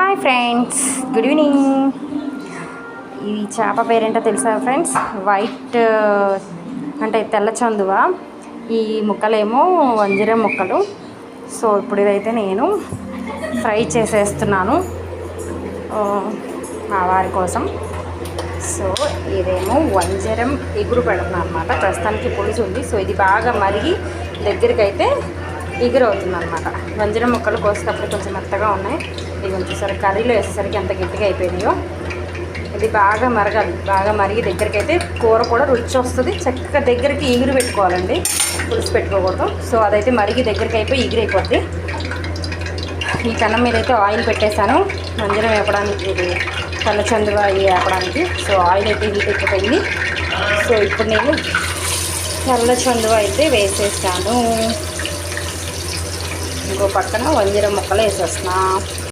Hi friends, good evening. ఈ చేప పేరేంటో తెలుసా ఫ్రెండ్స్? వైట్ అంటే తెల్ల చందువ. ఈ ముక్కలేమో వంజరం ముక్కలు. సో ఇప్పుడు ఇదైతే నేను ఫ్రై చేసేస్తున్నాను మా వారి కోసం. సో ఇదేమో వంజరం ఎగురు పెడుతున్నాను అనమాట. ప్రస్తుతానికి పులుసు ఉంది. సో ఇది బాగా మరిగి దగ్గరికి అయితే ఎగురవుతుంది అనమాట. వంజరం ముక్కలు కోసేటప్పుడు కొంచెం మెత్తగా ఉన్నాయి. ఇది కొంచెం కర్రీలో వేసేసరికి ఎంత గట్టిగా అయిపోయినాయో. ఇది బాగా మరగాలి. బాగా మరిగి దగ్గరికి అయితే కూర కూడా రుచి వస్తుంది. చక్కగా దగ్గరికి ఎగురు పెట్టుకోవాలండి, పులుసు పెట్టుకోకూడదు. సో అదైతే మరిగి దగ్గరికి అయిపోయి ఎగిరైపోద్ది. ఈ కన్నం మీద అయితే ఆయిల్ పెట్టేశాను వంజరం వేపడానికి, ఇది తెల్ల చందువ వేపడానికి. సో ఆయిల్ అయితే హీట్ ఎక్కిపోయింది. సో ఇప్పుడు నేను తెల్ల చందువ అయితే వేసేసాను. ఇంకో పక్కన వంజరం ముక్కలు వేసేస్తున్నా.